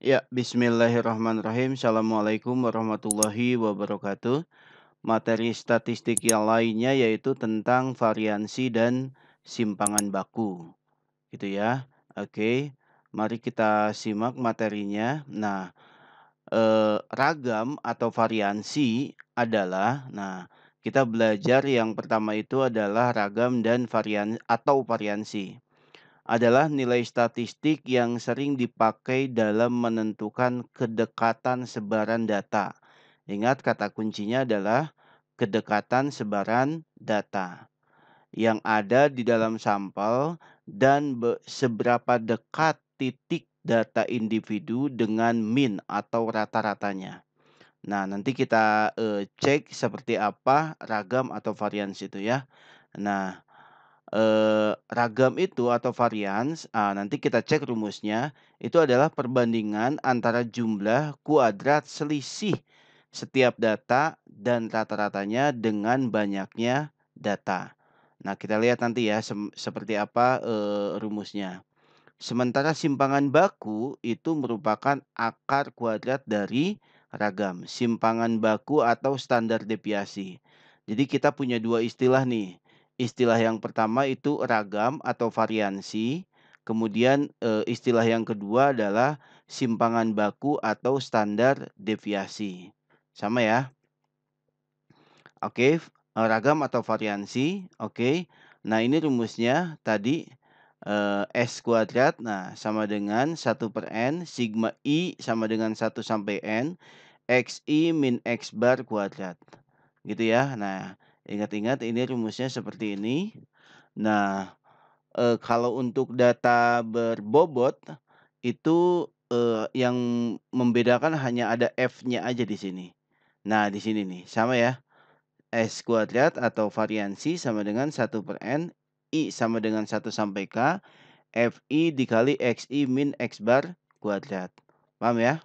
Ya, bismillahirrahmanirrahim. Assalamualaikum warahmatullahi wabarakatuh. Materi statistik yang lainnya yaitu tentang variansi dan simpangan baku, gitu ya. Oke, mari kita simak materinya. Nah, ragam atau variansi kita belajar yang pertama itu adalah ragam dan variansi adalah nilai statistik yang sering dipakai dalam menentukan kedekatan sebaran data. Ingat kata kuncinya adalah kedekatan sebaran data yang ada di dalam sampel dan seberapa dekat titik data individu dengan min atau rata-ratanya. Nah, nanti kita cek seperti apa ragam atau varians itu ya. Nah, ragam itu atau varians, nanti kita cek rumusnya, itu adalah perbandingan antara jumlah kuadrat selisih setiap data dan rata-ratanya dengan banyaknya data. Nah, kita lihat nanti ya seperti apa, rumusnya. Sementara simpangan baku itu merupakan akar kuadrat dari ragam, simpangan baku atau standar deviasi. Jadi kita punya dua istilah nih. Istilah yang pertama itu ragam atau variansi, kemudian istilah yang kedua adalah simpangan baku atau standar deviasi. Sama ya? Oke, ragam atau variansi, oke. Nah, ini rumusnya tadi, S kuadrat, nah sama dengan 1/n, sigma I sama dengan 1 sampai N, XI min X bar kuadrat. Gitu ya. Nah, ingat-ingat ini rumusnya seperti ini. Nah, kalau untuk data berbobot, itu, yang membedakan hanya ada F-nya aja di sini. Nah, di sini nih, sama ya. S kuadrat atau variansi sama dengan 1/n, I sama dengan 1 sampai K, Fi dikali Xi min X bar kuadrat. Paham ya?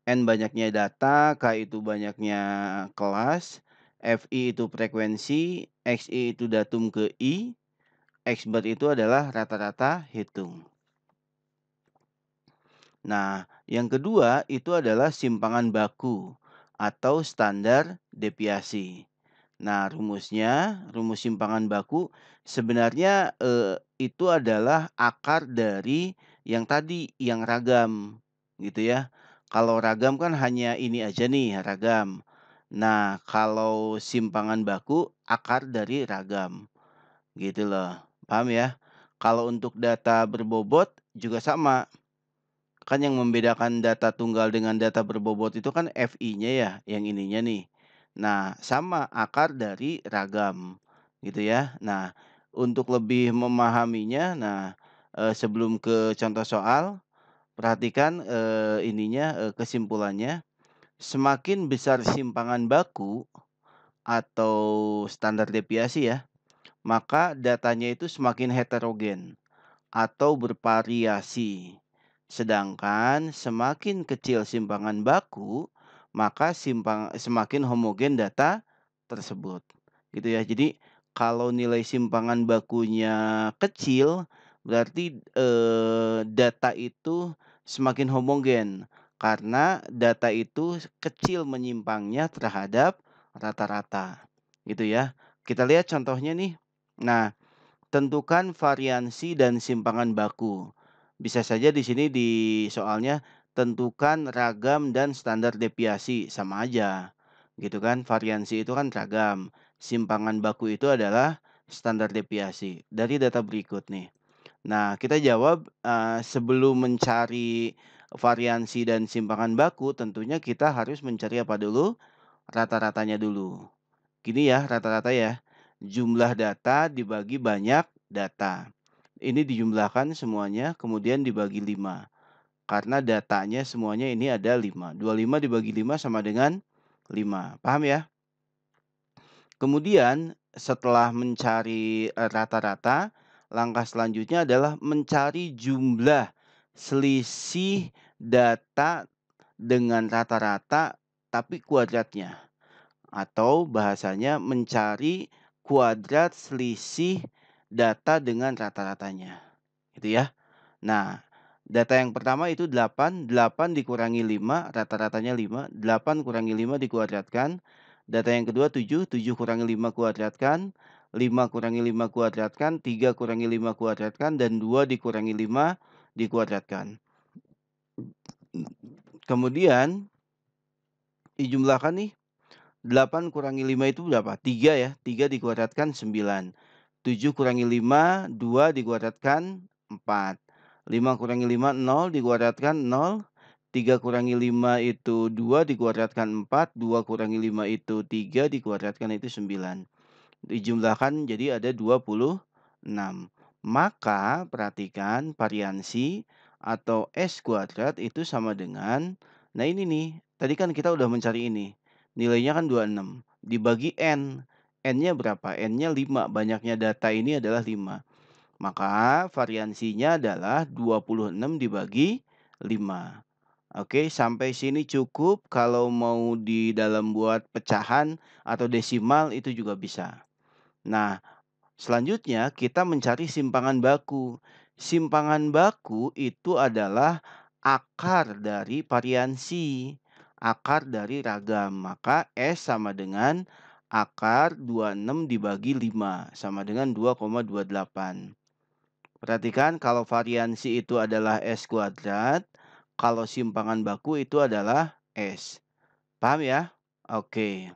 N banyaknya data, K itu banyaknya kelas, Fi itu frekuensi, Xi itu datum ke I, X bar itu adalah rata-rata hitung. Nah, yang kedua itu adalah simpangan baku atau standar deviasi. Nah, rumus simpangan baku sebenarnya, itu adalah akar dari yang tadi, yang ragam, gitu ya. Kalau ragam kan hanya ini aja nih, ragam. Nah, kalau simpangan baku akar dari ragam, gitu loh. Paham ya? Kalau untuk data berbobot juga sama. Kan yang membedakan data tunggal dengan data berbobot itu kan FI-nya ya, yang ininya nih. Nah, sama akar dari ragam, gitu ya. Nah, untuk lebih memahaminya, sebelum ke contoh soal, perhatikan, kesimpulannya. Semakin besar simpangan baku atau standar deviasi ya, maka datanya itu semakin heterogen atau bervariasi. Sedangkan semakin kecil simpangan baku, maka semakin homogen data tersebut. Gitu ya. Jadi kalau nilai simpangan bakunya kecil, berarti data itu semakin homogen karena data itu kecil menyimpangnya terhadap rata-rata. Gitu ya. Kita lihat contohnya nih. Nah, tentukan variansi dan simpangan baku. Bisa saja di sini di soalnya tentukan ragam dan standar deviasi, sama aja. Gitu kan? Variansi itu kan ragam, simpangan baku itu adalah standar deviasi. Dari data berikut nih. Nah, kita jawab, sebelum mencari variansi dan simpangan baku, tentunya kita harus mencari apa dulu? Rata-ratanya dulu. Gini ya rata-rata ya, jumlah data dibagi banyak data. Ini dijumlahkan semuanya kemudian dibagi 5. Karena datanya semuanya ini ada 5. 25 dibagi 5 sama dengan 5. Paham ya? Kemudian setelah mencari, rata-rata, langkah selanjutnya adalah mencari jumlah selisih data dengan rata-rata tapi kuadratnya. Atau bahasanya mencari kuadrat selisih data dengan rata-ratanya, gitu ya. Nah, Data yang pertama itu 8, 8 dikurangi 5, rata-ratanya 5, 8 kurangi 5 dikuadratkan. Data yang kedua 7, 7 kurangi 5 kuadratkan, 5 kurangi 5 kuadratkan, 3 kurangi 5 kuadratkan, dan 2 dikurangi 5 dikuadratkan. Kemudian dijumlahkan nih, 8 kurangi 5 itu berapa? 3 ya, 3 dikuadratkan 9. 7 kurangi 5, 2 dikuadratkan 4. 5 kurangi 5, 0 dikuadratkan 0. 3 kurangi 5 itu 2 dikuadratkan 4. 2 kurangi 5 itu 3 dikuadratkan itu 9. Dijumlahkan jadi ada 26. Maka perhatikan variansi atau S kuadrat itu sama dengan, nah ini nih, tadi kan kita udah mencari ini. Nilainya kan 26. Dibagi N. N-nya berapa? N-nya 5. Banyaknya data ini adalah 5. Maka variansinya adalah 26 dibagi 5. Oke, sampai sini cukup. Kalau mau di dalam buat pecahan atau desimal itu juga bisa. Nah, selanjutnya kita mencari simpangan baku. Simpangan baku itu adalah akar dari variansi, akar dari ragam. Maka S sama dengan akar 26 dibagi 5, sama dengan 2,28. Perhatikan kalau variansi itu adalah S kuadrat, kalau simpangan baku itu adalah S. Paham ya? Oke.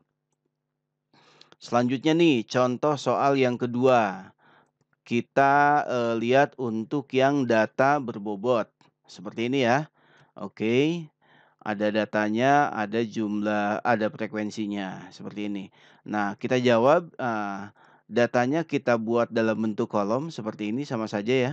Selanjutnya nih, contoh soal yang kedua. Kita lihat untuk yang data berbobot. Seperti ini ya. Oke. Ada datanya, ada jumlah, ada frekuensinya. Seperti ini. Nah, kita jawab, datanya kita buat dalam bentuk kolom seperti ini sama saja ya.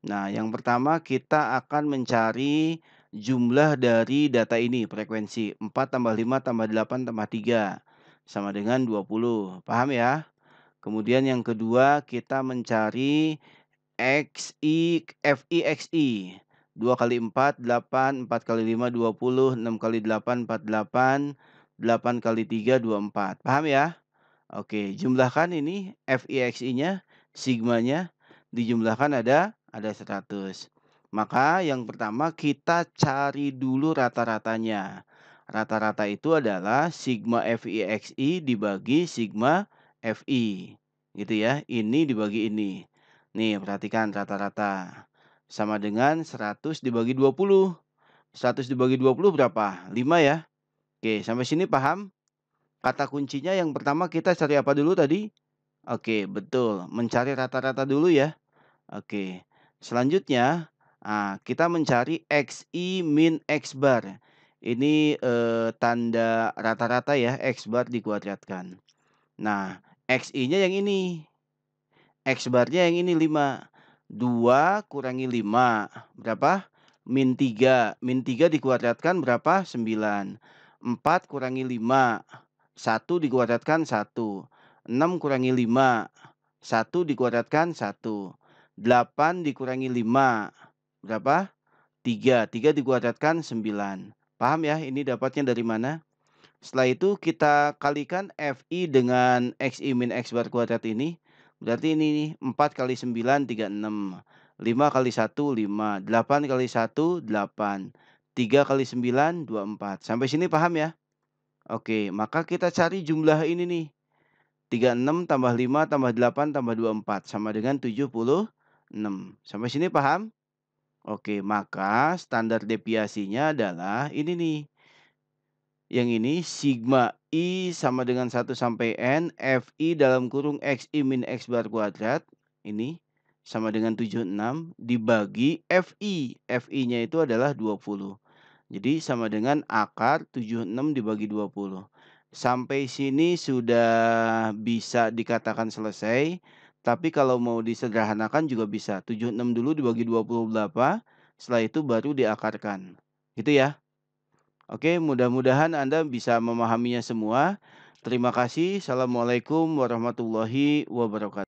Nah, yang pertama kita akan mencari jumlah dari data ini, frekuensi. 4 tambah 5 tambah 8 tambah 3. Sama dengan 20. Paham ya? Kemudian yang kedua kita mencari FI, XI. 2 kali 4, 8. 4 kali 5, 20. 6 kali 8, 48. 8 kali 3, 24. Paham ya? Oke, jumlahkan ini FI, XI-nya, sigmanya. Dijumlahkan ada 100. Maka yang pertama kita cari dulu rata-ratanya. Rata-rata itu adalah sigma FI, XI dibagi sigma FI. Gitu ya, ini dibagi ini. Nih, perhatikan rata-rata. Sama dengan 100 dibagi 20. 100 dibagi 20 berapa? 5 ya. Oke, sampai sini paham? Kata kuncinya yang pertama kita cari apa dulu tadi? Oke, betul. Mencari rata-rata dulu ya. Oke. Selanjutnya, kita mencari XI min X bar. Ini tanda rata-rata ya, X bar dikuadratkan. Nah, XI-nya yang ini. X barnya yang ini 5. 2 kurangi 5. Berapa? Min 3. Min 3 dikuadratkan berapa? 9. 4 kurangi 5. 1 dikuadratkan 1. 6 kurangi 5. 1 dikuadratkan 1. 8 dikurangi 5. Berapa? 3. 3 dikuadratkan 9. Paham ya ini dapatnya dari mana? Setelah itu kita kalikan FI dengan XI min X bar kuadrat ini. Berarti ini nih 4 kali 9, 36. 5 kali 1, 5. 8 kali 1, 8. 3 kali 9, 24. Sampai sini paham ya? Oke, maka kita cari jumlah ini nih. 36 tambah 5 tambah 8 tambah 24 sama dengan 76. Sampai sini paham? Oke, maka standar deviasinya adalah ini nih. Yang ini sigma I sama dengan 1 sampai N, FI dalam kurung XI min X bar kuadrat, ini sama dengan 76 dibagi FI. FI-nya itu adalah 20. Jadi sama dengan akar 76 dibagi 20. Sampai sini sudah bisa dikatakan selesai. Tapi kalau mau disederhanakan juga bisa. 76 dulu dibagi 20 berapa, setelah itu baru diakarkan. Gitu ya. Oke, mudah-mudahan Anda bisa memahaminya semua. Terima kasih. Assalamualaikum warahmatullahi wabarakatuh.